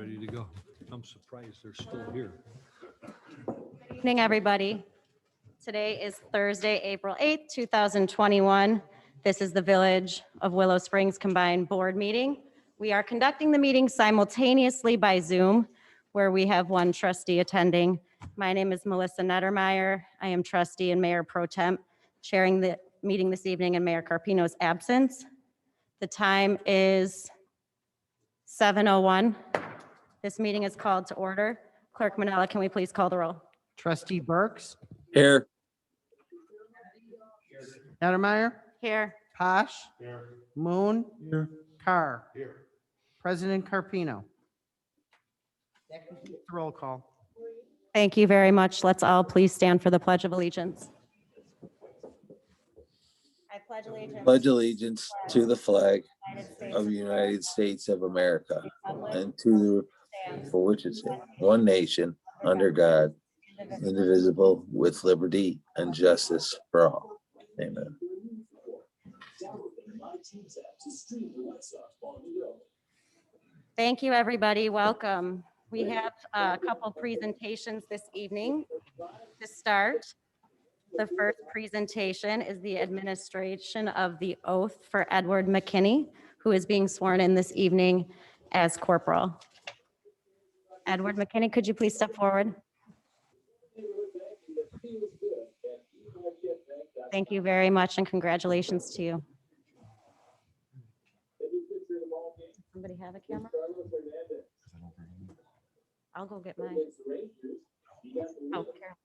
ready to go. I'm surprised they're still here. Good evening, everybody. Today is Thursday, April 8th, 2021. This is the Village of Willow Springs Combined Board Meeting. We are conducting the meeting simultaneously by Zoom, where we have one trustee attending. My name is Melissa Nettermeyer. I am trustee and mayor pro temp, chairing the meeting this evening in Mayor Carpino's absence. The time is 7:01. This meeting is called to order. Clerk Manella, can we please call the roll? Trustee Burks, Here. Nettermeyer, Here. Posh, Moon, Carr, President Carpino. That completes the roll call. Thank you very much. Let's all please stand for the Pledge of Allegiance. I pledge allegiance Pledge allegiance to the flag United of the United States of America Republic, and to the, for which it's one nation, under God, indivisible, with liberty and justice for all. Amen. Thank you, everybody. Welcome. We have a couple presentations this evening. To start, the first presentation is the administration of the oath for Edward McKinney, who is being sworn in this evening as corporal. Edward McKinney, could you please step forward? Thank you very much, and congratulations to you. Does somebody have a camera? I'll go get mine. Oh, Carol.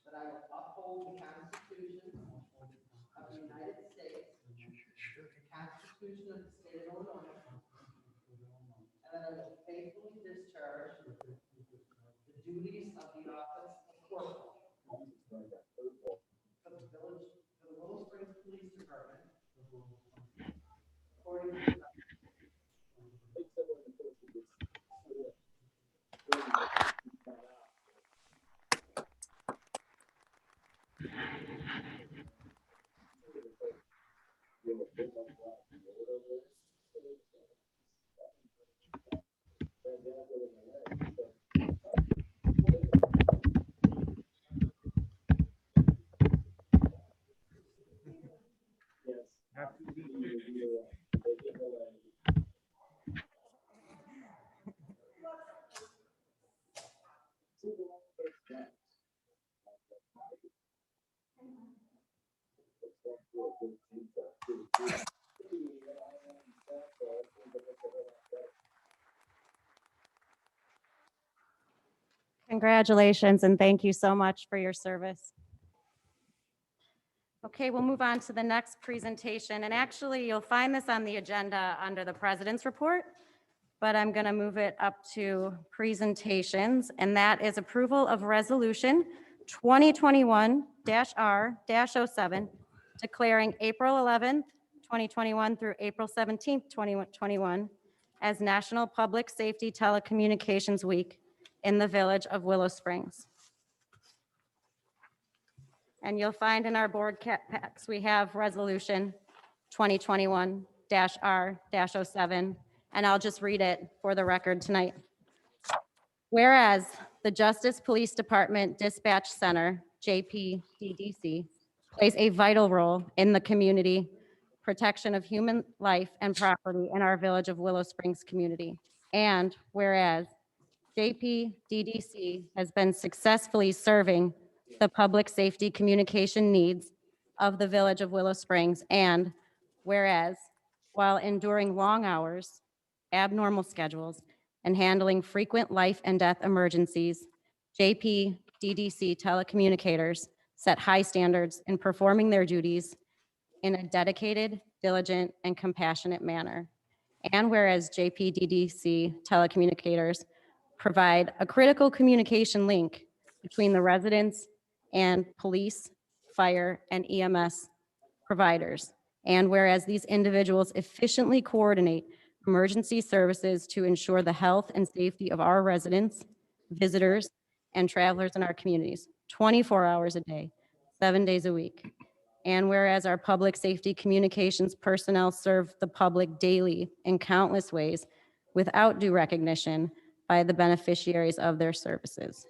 That I will uphold the Constitution of the United States, the Constitution of the State of Illinois, and that I will faithfully discharge the duties of the office of corporal for the village, for the Willow Springs Police Department, according to the Congratulations, and thank you so much for your service. Okay, we'll move on to the next presentation, and actually you'll find this on the agenda under the President's Report, but I'm going to move it up to presentations, and that is approval of Resolution 2021-R-07, declaring April 11th, 2021 through April 17th, 2021 as National Public Safety Telecommunications Week in the Village of Willow Springs. And you'll find in our board packs, we have Resolution 2021-R-07, and I'll just read it for the record tonight. Whereas the Justice Police Department Dispatch Center, JPDDC, plays a vital role in the community protection of human life and property in our Village of Willow Springs community. And whereas JPDDC has been successfully serving the public safety communication needs of the Village of Willow Springs. And whereas, while enduring long hours, abnormal schedules, and handling frequent life and death emergencies, JPDDC telecommunicators set high standards in performing their duties in a dedicated, diligent, and compassionate manner. And whereas JPDDC telecommunicators provide a critical communication link between the residents and police, fire, and EMS providers. And whereas these individuals efficiently coordinate emergency services to ensure the health and safety of our residents, visitors, and travelers in our communities, 24 hours a day, 7 days a week. And whereas our public safety communications personnel serve the public daily in countless ways without due recognition by the beneficiaries of their services.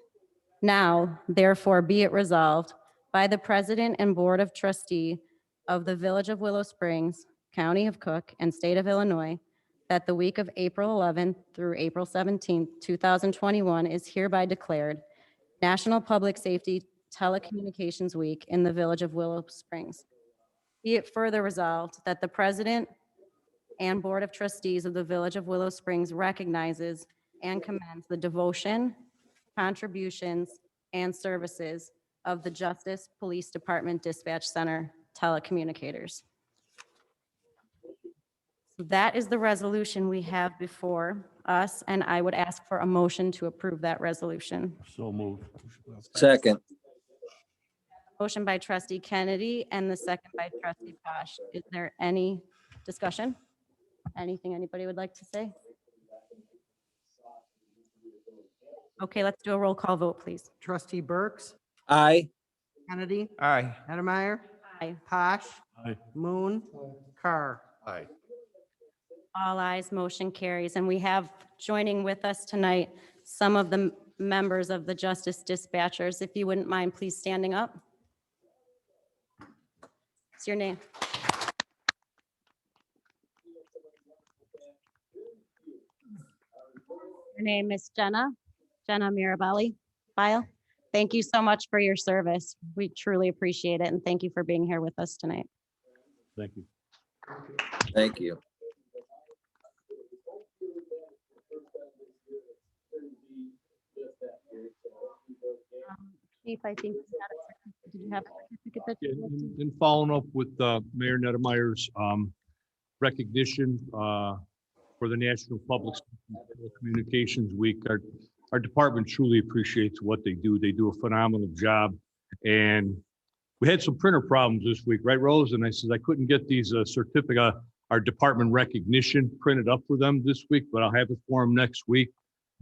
Now, therefore, be it resolved by the President and Board of Trustee of the Village of Willow Springs, County of Cook, and State of Illinois, that the week of April 11th through April 17th, 2021 is hereby declared National Public Safety Telecommunications Week in the Village of Willow Springs. Be it further resolved that the President and Board of Trustees of the Village of Willow Springs recognizes and commends the devotion, contributions, and services of the Justice Police Department Dispatch Center telecommunicators. So that is the resolution we have before us, and I would ask for a motion to approve that resolution. So moved. Second. Motion by trustee Kennedy and the second by trustee Posh. Is there any discussion? Anything anybody would like to say? Okay, let's do a roll call vote, please. Trustee Burks, Aye. Kennedy, Aye. Nettlemeyer, Aye. Posh, Aye. Moon, Carr. Aye. All ayes, motion carries. And we have joining with us tonight some of the members of the Justice Dispatchers. If you wouldn't mind, please standing up. What's your name? Your name is Jenna Mirabelli. File. Thank you so much for your service. We truly appreciate it, and thank you for being here with us tonight. Thank you. Thank you. Chief, I think you had a certificate. Did you have a certificate that Yeah, you would like to- In following up with Mayor Nettemeyer's recognition for the National Public Communications Week, our department truly appreciates what they do. They do a phenomenal job. And we had some printer problems this week, right, Rose? And I said, I couldn't get these certificate, our department recognition printed up for them this week, but I'll have it for them next week.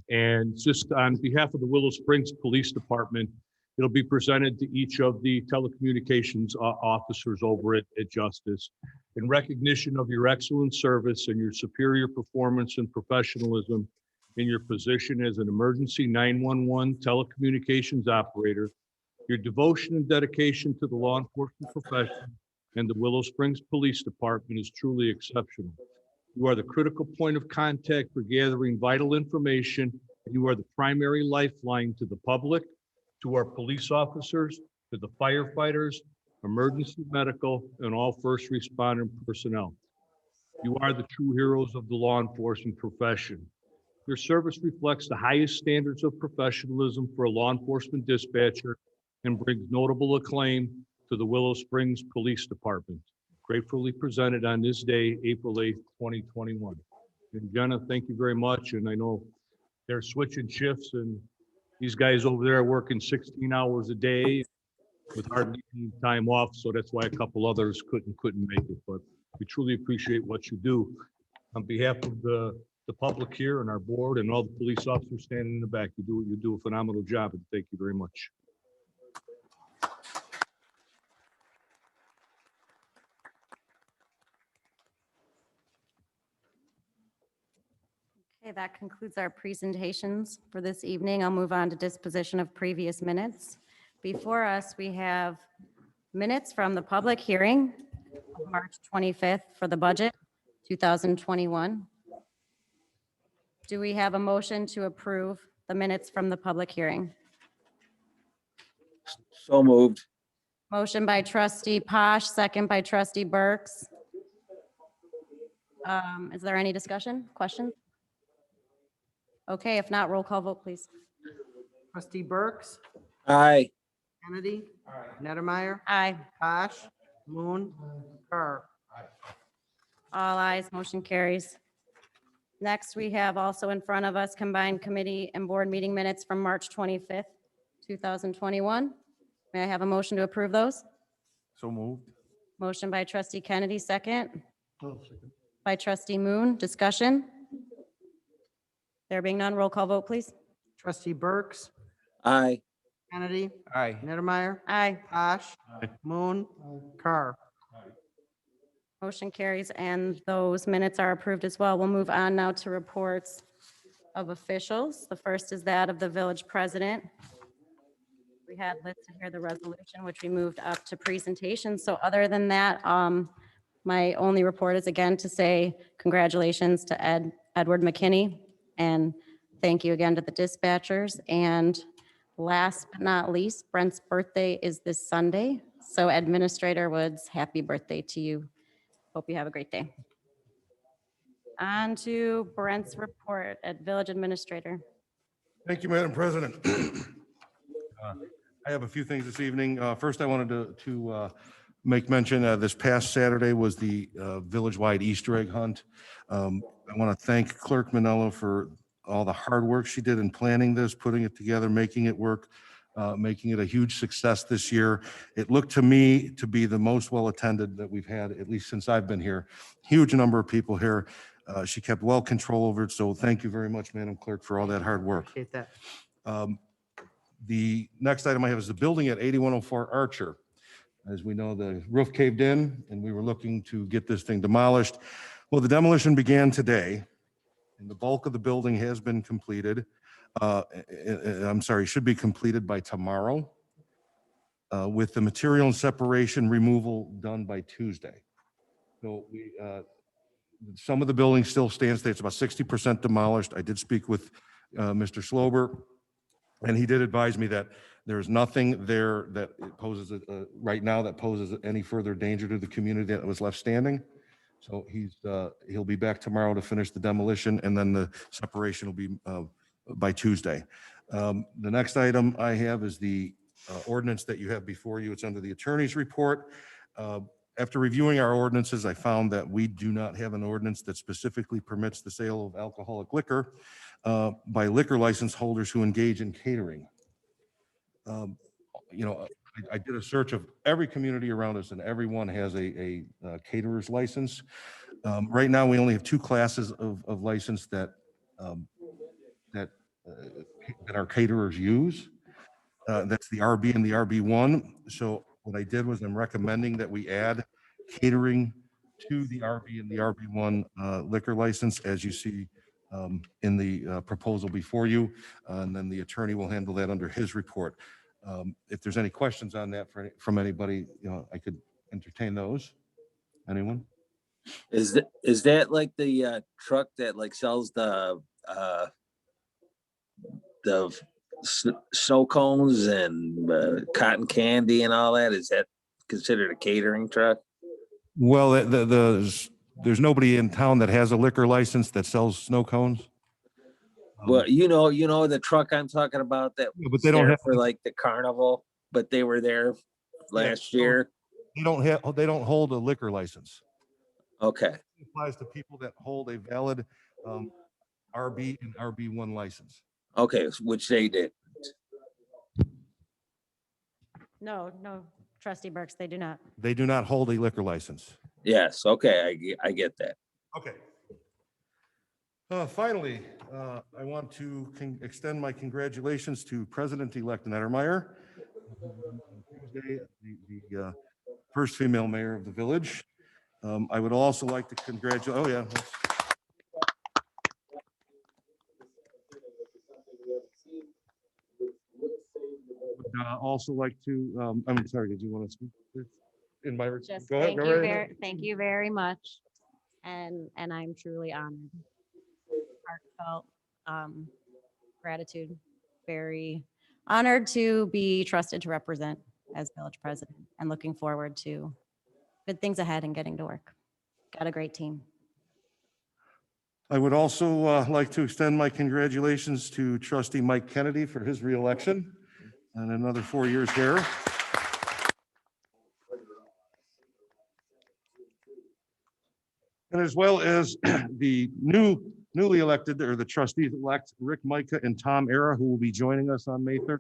And just on behalf of the Willow Springs Police Department, it'll be presented to each of the telecommunications officers over at Justice in recognition of your excellent service and your superior performance and professionalism in your position as an emergency 911 telecommunications operator. Your devotion and dedication to the law enforcement profession and the Willow Springs Police Department is truly exceptional. You are the critical point of contact for gathering vital information, and you are the primary lifeline to the public, to our police officers, to the firefighters, emergency medical, and all first responder personnel. You are the true heroes of the law enforcement profession. Your service reflects the highest standards of professionalism for a law enforcement dispatcher and brings notable acclaim to the Willow Springs Police Department. Gratefully presented on this day, April 8th, 2021. And Jenna, thank you very much. And I know they're switching shifts, and these guys over there are working 16 hours a day with hardly any time off. So that's why a couple others couldn't make it. But we truly appreciate what you do. On behalf of the public here and our board and all the police officers standing in the back, you do a phenomenal job, and thank you very much. Okay, that concludes our presentations for this evening. I'll move on to disposition of previous minutes. Before us, we have minutes from the public hearing, March 25th for the budget, 2021. Do we have a motion to approve the minutes from the public hearing? So moved. Motion by trustee Posh, second by trustee Burks. Is there any discussion, questions? Okay, if not, roll call vote, please. Trustee Burks, Aye. Kennedy, Nettlemeyer, Aye. Posh, Moon, Carr. All ayes, motion carries. Next, we have also in front of us combined committee and board meeting minutes from March 25th, 2021. May I have a motion to approve those? So moved. Motion by trustee Kennedy, second. By trustee Moon. Discussion? There being none, roll call vote, please. Trustee Burks, Aye. Kennedy, Aye. Mittermeier, Aye. Posh, Aye. Moon, Carr. Motion carries, and those minutes are approved as well. We'll move on now to reports of officials. The first is that of the village president. We had listed here the resolution, which we moved up to presentation. So other than that, my only report is again to say congratulations to Edward McKinney, and thank you again to the dispatchers. And last but not least, Brent's birthday is this Sunday. So Administrator Woods, happy birthday to you. Hope you have a great day. On to Brent's report at Village Administrator. Thank you, Madam President. I have a few things this evening. First, I wanted to make mention, this past Saturday was the village-wide Easter egg hunt. I want to thank Clerk Manello for all the hard work she did in planning this, putting it together, making it work, making it a huge success this year. It looked to me to be the most well-attended that we've had, at least since I've been here. Huge number of people here. She kept well control over it, so thank you very much, Madam Clerk, for all that hard work. Appreciate that. The next item I have is the building at 8104 Archer. As we know, the roof caved in and we were looking to get this thing demolished. Well, the demolition began today and the bulk of the building has been completed. I'm sorry, should be completed by tomorrow with the material and separation removal done by Tuesday. So some of the building still stands there. It's about 60% demolished. I did speak with Mr. Slober, and he did advise me that there's nothing there that it poses right now that poses any further danger to the community that was left standing. So he'll be back tomorrow to finish the demolition, and then the separation will be by Tuesday. The next item I have is the ordinance that you have before you. It's under the attorney's report. After reviewing our ordinances, I found that we do not have an ordinance that specifically permits the sale of alcoholic liquor by liquor license holders who engage in catering. I did a search of every community around us, and everyone has a caterer's license. Right now, we only have two classes of license that our caterers use. That's the RB and the RB1. So what I did was I'm recommending that we add catering to the RB and the RB1 liquor license, as you see in the proposal before you, and then the attorney will handle that under his report. If there's any questions on that from anybody, I could entertain those. Anyone? Is that like the truck that like sells the snow cones and cotton candy and all that? Is that considered a catering truck? Well, there's nobody in town that has a liquor license that sells snow cones. Well, you know the truck I'm talking about that Yeah, but they don't there have- for like the carnival, but they were there last year. They don't hold a liquor license. Okay, It applies to people that hold a valid RB and RB1 license. okay, which they did. No, trustee Burks, they do not. They do not hold a liquor license. Yes, okay, I get that. Okay. Finally, I want to extend my congratulations to President-elect Nettermeyer, Tuesday, the first female mayor of the village. I would also like to congratulate, oh yeah. Would also like to, I'm sorry, did you want to speak in my? Just Go ahead, go right ahead. thank you very much. And I'm truly honored. Heartfelt gratitude. Very honored to be trusted to represent as village president, and looking forward to good things ahead and getting to work. Got a great team. I would also like to extend my congratulations to trustee Mike Kennedy for his reelection and another 4 years here. And as well as the newly elected, or the trustees-elect, Rick Micah and Tom Era, who will be joining us on May 13th.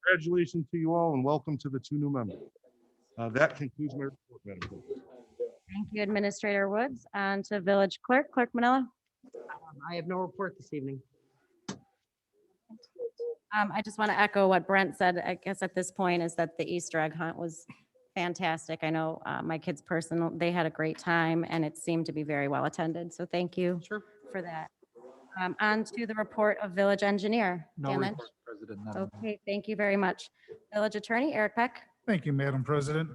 Congratulations to you all and welcome to the 2 new members. That concludes my report, Madam President. Thank you, Administrator Woods. On to Village Clerk, Clerk Manila. I have no report this evening. I just want to echo what Brent said, I guess at this point, is that the Easter egg hunt was fantastic. I know my kids they had a great time and it seemed to be very well attended. So thank you Sure. for that. On to the report of Village Engineer. No Dan Lynch. report, President. None. Okay, thank you very much. Village Attorney Eric Peck. Thank you, Madam President.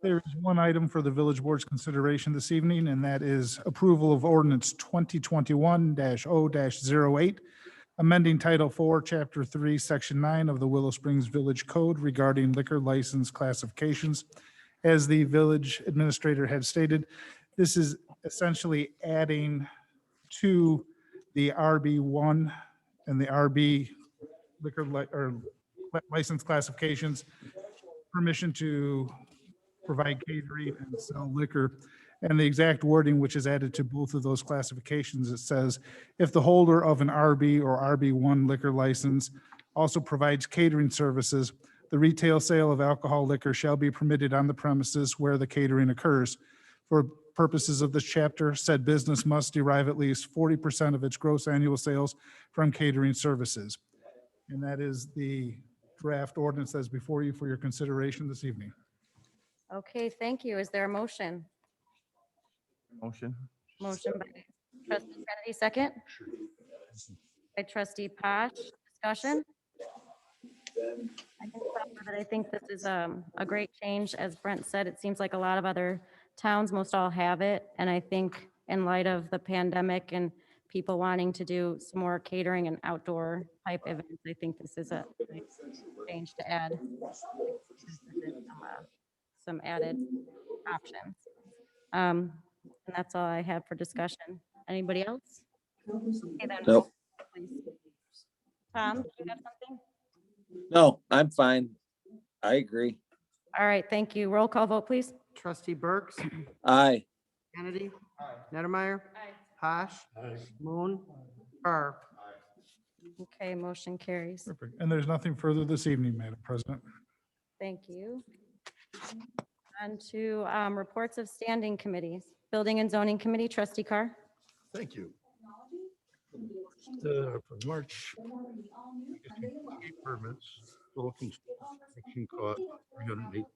There is one item for the village board's consideration this evening, and that is approval of ordinance 2021-0-08, amending Title 4, Chapter 3, Section 9 of the Willow Springs Village Code regarding liquor license classifications. As the village administrator had stated, this is essentially adding to the RB1 and the RB license classifications, permission to provide catering and sell liquor. And the exact wording which is added to both of those classifications, it says, if the holder of an RB or RB1 liquor license also provides catering services, the retail sale of alcohol liquor shall be permitted on the premises where the catering occurs. For purposes of this chapter, said business must derive at least 40% of its gross annual sales from catering services. And that is the draft ordinance that's before you for your consideration this evening. Okay, thank you. Is there a motion? Motion. Motion by Trustee Kennedy, second. By Trustee Posh. Discussion? I can stop with it. I think this is a great change. As Brent said, it seems like a lot of other towns, most all have it. And I think in light of the pandemic and people wanting to do some more catering and outdoor type events, I think this is a nice change to add some added options. And that's all I have for discussion. Anybody else? Okay, then, Nope. please. Tom, do you have something? No, I'm fine. I agree. All right, thank you. Roll call vote, please. Trustee Burks, Aye. Kennedy, Nettermeyer, Posh, Moon, Carr. Okay, motion carries. Perfect. And there's nothing further this evening, Madam President. Thank you. On to reports of standing committees. Building and Zoning Committee, Trustee Carr. Thank you. For March, permits, total construction cost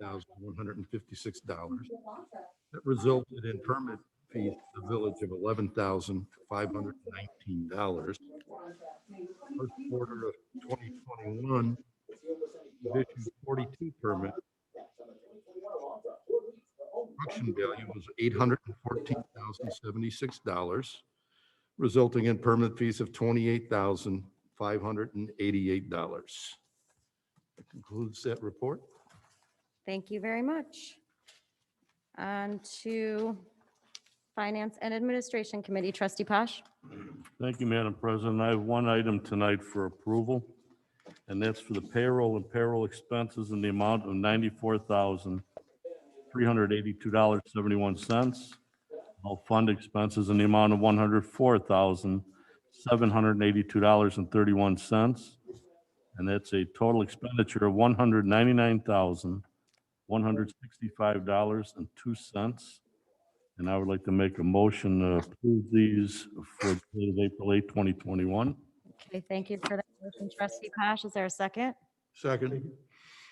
$308,156. That resulted in permit fees to the village of $11,519. First quarter of 2021, we issued 42 permits. Construction value was $814,076, resulting in permit fees of $28,588. That concludes that report. Thank you very much. On to Finance and Administration Committee, Trustee Posh. Thank you, Madam President. I have one item tonight for approval, and that's for the payroll and payroll expenses in the amount of $94,382.71. All fund expenses in the amount of $104,782.31. And that's a total expenditure of $199,165.02. And I would like to make a motion to approve these for the date of April 8, 2021. Okay, thank you for that motion, Trustee Posh. Is there a second? Second.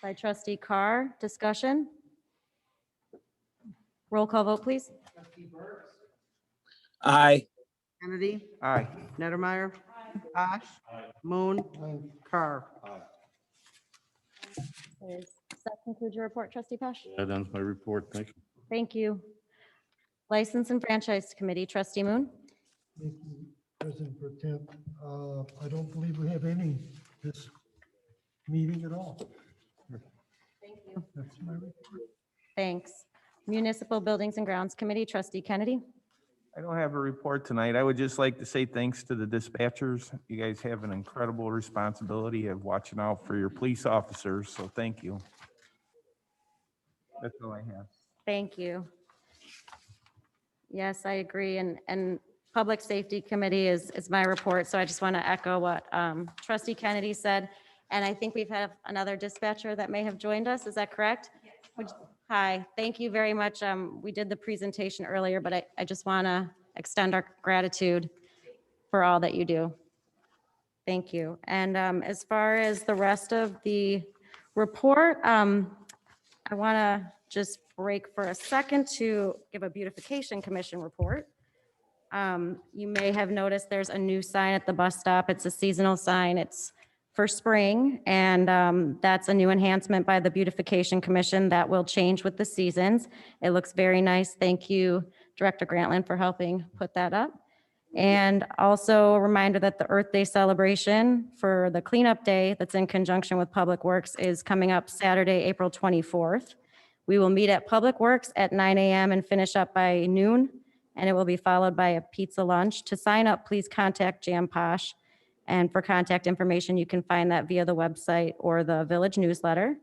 By Trustee Carr. Discussion? Roll call vote, please. Aye. Kennedy. Aye. Nettermeyer. Posh. Moon. Carr. Does that conclude your report, Trustee Posh? That ends my report. Thank you. Thank you. License and Franchise Committee, Trustee Moon. Thank you, President Pro Tem. I don't believe we have any this meeting at all. Thank you. That's my report. Thanks. Municipal Buildings and Grounds Committee, Trustee Kennedy. I don't have a report tonight. I would just like to say thanks to the dispatchers. You guys have an incredible responsibility of watching out for your police officers, so thank you. That's all I have. Thank you. Yes, I agree. And Public Safety Committee is my report. So I just want to echo what Trustee Kennedy said. And I think we've had another dispatcher that may have joined us. Is that correct? Hi, thank you very much. We did the presentation earlier, but I just want to extend our gratitude for all that you do. Thank you. And as far as the rest of the report, I want to just break for a second to give a beautification commission report. You may have noticed there's a new sign at the bus stop. It's a seasonal sign. It's for spring, and that's a new enhancement by the Beautification Commission that will change with the seasons. It looks very nice. Thank you, Director Grantland, for helping put that up. And also a reminder that the Earth Day celebration for the cleanup day that's in conjunction with Public Works is coming up Saturday, April 24th. We will meet at Public Works at 9 a.m. and finish up by noon, and it will be followed by a pizza lunch. To sign up, please contact Jam Posh. And for contact information, you can find that via the website or the village newsletter.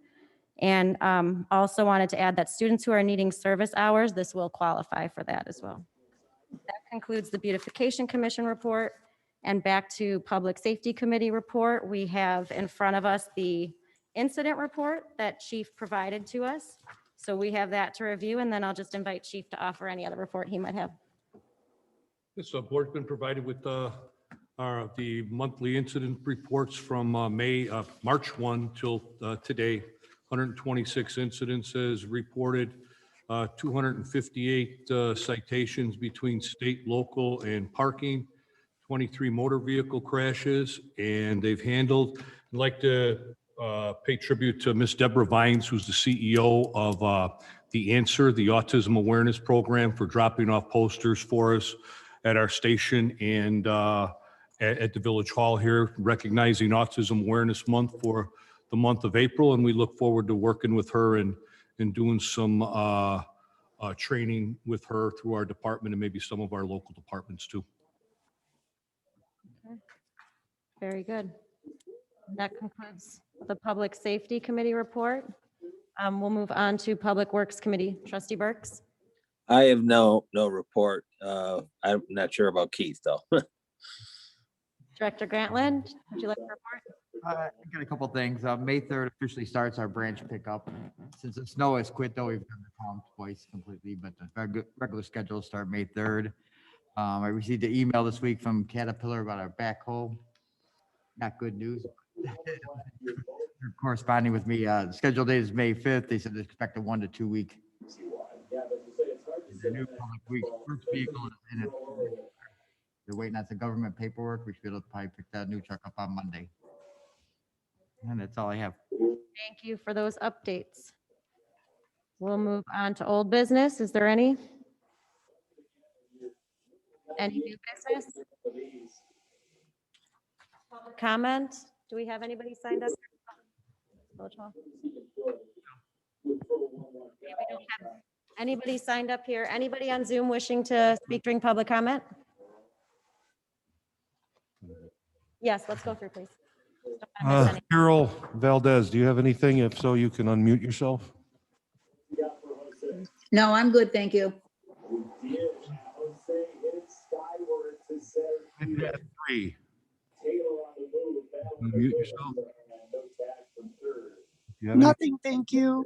And also wanted to add that students who are needing service hours, this will qualify for that as well. That concludes the Beautification Commission report. And back to Public Safety Committee report, we have in front of us the incident report that Chief provided to us. So we have that to review, and then I'll just invite Chief to offer any other report he might have. This board's been provided with the monthly incident reports from March 1 till today. 126 incidences reported, 258 citations between state, local, and parking, 23 motor vehicle crashes, and they've handled, I'd like to pay tribute to Miss Deborah Vines, who's the CEO of The Answer, the Autism Awareness Program, for dropping off posters for us at our station and at the Village Hall here, recognizing Autism Awareness Month for the month of April. And we look forward to working with her and doing some training with her through our department and maybe some of our local departments too. Okay. Very good. That concludes the Public Safety Committee report. We'll move on to Public Works Committee. Trustee Burks? I have no report. I'm not sure about Keith though. Director Grantland, would you like to report? I got a couple things. May 3rd officially starts our branch pickup. Since the snow has quit though, we've done the column twice completely, but the regular schedule start May 3rd. I received an email this week from Caterpillar about our backhoe. Not good news. They're corresponding with me. The scheduled date is May 5th. They said they expect a 1 to 2 week. The new public works vehicle is in it. They're waiting on some government paperwork. We should be able to probably pick that new truck up on Monday. And that's all I have. Thank you for those updates. We'll move on to old business. Is there any? Any new business? Public comment? Do we have anybody signed up? Village Hall? Okay, we don't have anybody signed up here. Anybody on Zoom wishing to speak during public comment? Yes, let's go through, please. Don't wanna miss any. Carol Valdez, do you have anything? If so, you can unmute yourself. No, I'm good, thank you. iPad 3. Unmute yourself. You have any- Nothing, thank you.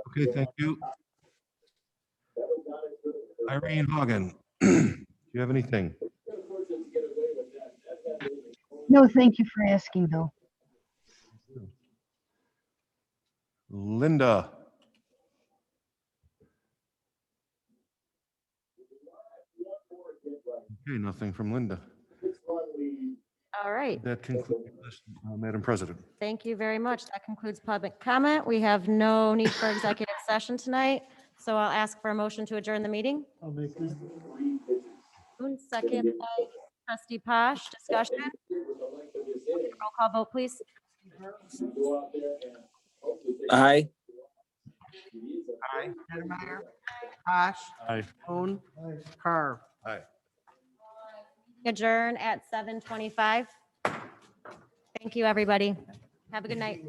Okay, thank you. Irene Hagen, do you have anything? No, thank you for asking, though. Linda. Okay, nothing from Linda. All right. That concludes, Madam President. Thank you very much. That concludes public comment. We have no need for executive session tonight, so I'll ask for a motion to adjourn the meeting. I'll make this. Second by Trustee Posh. Discussion? Roll call vote, please. Aye. Nettemeyer, Posh, Aye. Moon, Carr. Adjourn at 7:25. Thank you, everybody. Have a good night.